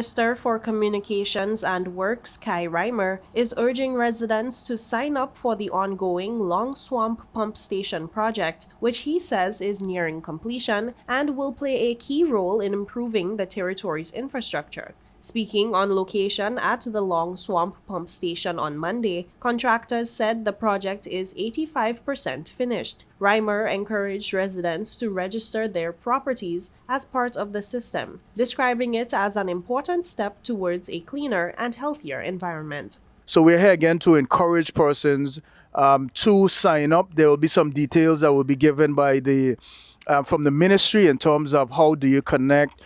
Minister for Communications and Works, Kai Reimer, is urging residents to sign up for the ongoing Long Swamp Pump Station project, which he says is nearing completion and will play a key role in improving the territory's infrastructure. Speaking on location at the Long Swamp Pump Station on Monday, contractors said the project is 85% finished. Reimer encouraged residents to register their properties as part of the system, describing it as an important step towards a cleaner and healthier environment. So we're here again to encourage persons to sign up. There will be some details that will be given by from the ministry in terms of how do you connect,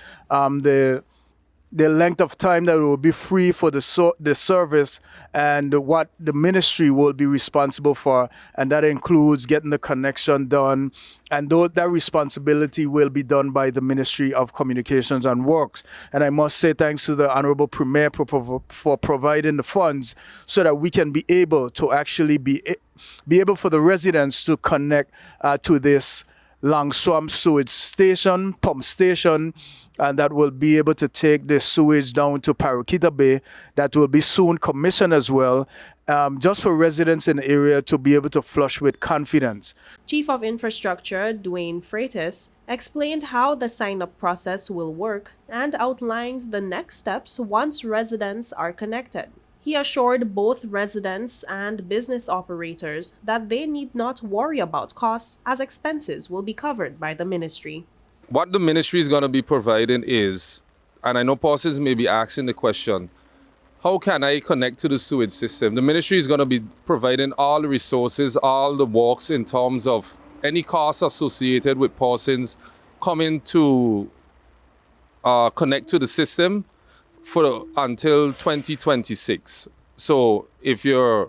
the length of time that it will be free for the service, and what the ministry will be responsible for, and that includes getting the connection done, and that responsibility will be done by the Ministry of Communications and Works. And I must say thanks to the Honorable Premier for providing the funds so that we can be able to actually be able for the residents to connect to this Long Swamp sewage station, pump station, and that will be able to take the sewage down to Paraquita Bay. That will be soon commissioned as well, just for residents in the area to be able to flush with confidence. Chief of Infrastructure Dwayne Freitas explained how the sign-up process will work and outlined the next steps once residents are connected. He assured both residents and business operators that they need not worry about costs, as expenses will be covered by the ministry. What the ministry is going to be providing is, and I know persons may be asking the question, how can I connect to the sewage system? The ministry is going to be providing all the resources, all the works in terms of any costs associated with persons coming to connect to the system until 2026. So if you're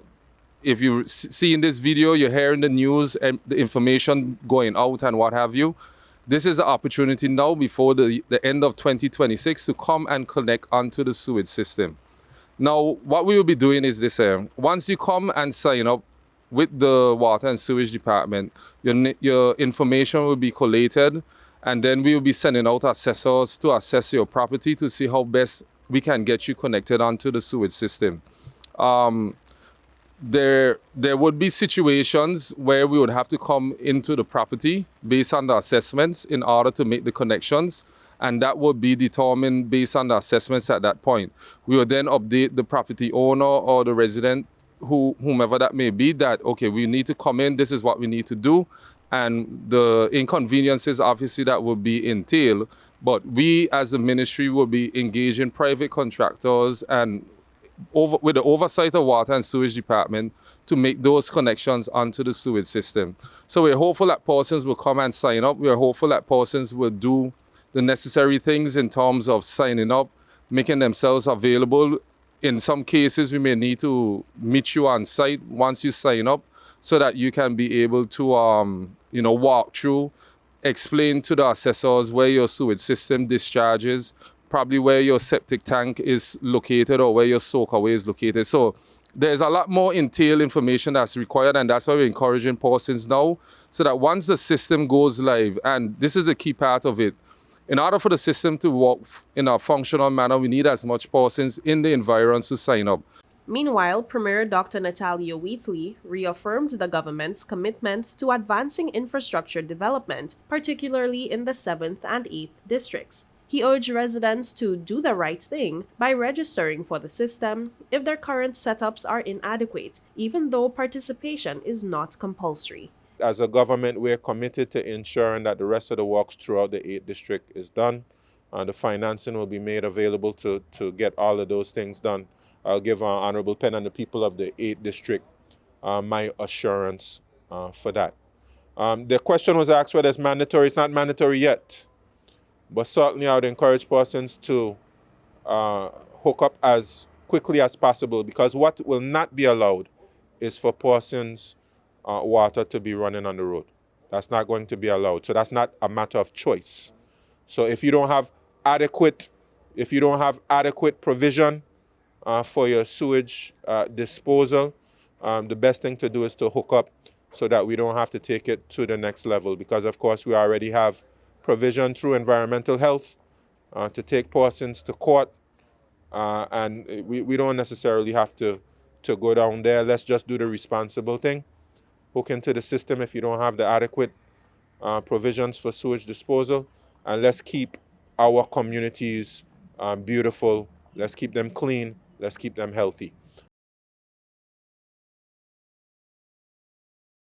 seeing this video, you're hearing the news and the information going out and what have you, this is the opportunity now before the end of 2026 to come and connect onto the sewage system. Now, what we will be doing is this: once you come and sign up with the Water and Sewage Department, your information will be collated, and then we will be sending out assessors to assess your property to see how best we can get you connected onto the sewage system. There would be situations where we would have to come into the property based on the assessments in order to make the connections, and that would be determined based on the assessments at that point. We would then update the property owner or the resident, whomever that may be, that, okay, we need to come in, this is what we need to do, and the inconveniences obviously that will be entailed. But we as the ministry will be engaging private contractors and with the oversight of Water and Sewage Department to make those connections onto the sewage system. So we're hopeful that persons will come and sign up. We're hopeful that persons will do the necessary things in terms of signing up, making themselves available. In some cases, we may need to meet you on site once you sign up so that you can be able to walk through, explain to the assessors where your sewage system discharges, probably where your septic tank is located or where your soakaway is located. So there's a lot more entailed information that's required, and that's why we're encouraging persons now, so that once the system goes live, and this is the key part of it, in order for the system to work in a functional manner, we need as much persons in the environs to sign up. Meanwhile, Premier Dr. Natalia Wheatley reaffirmed the government's commitment to advancing infrastructure development, particularly in the 7th and 8th districts. He urged residents to do the right thing by registering for the system if their current setups are inadequate, even though participation is not compulsory. As a government, we're committed to ensuring that the rest of the works throughout the 8th district is done. The financing will be made available to get all of those things done. I'll give Honorable Penn and the people of the 8th district my assurance for that. The question was asked whether it's mandatory. It's not mandatory yet. But certainly I would encourage persons to hook up as quickly as possible, because what will not be allowed is for persons' water to be running on the road. That's not going to be allowed. So that's not a matter of choice. So if you don't have adequate provision for your sewage disposal, the best thing to do is to hook up so that we don't have to take it to the next level, because of course we already have provision through environmental health to take persons to court and we don't necessarily have to go down there. Let's just do the responsible thing. Hook into the system if you don't have the adequate provisions for sewage disposal, and let's keep our communities beautiful. Let's keep them clean. Let's keep them healthy.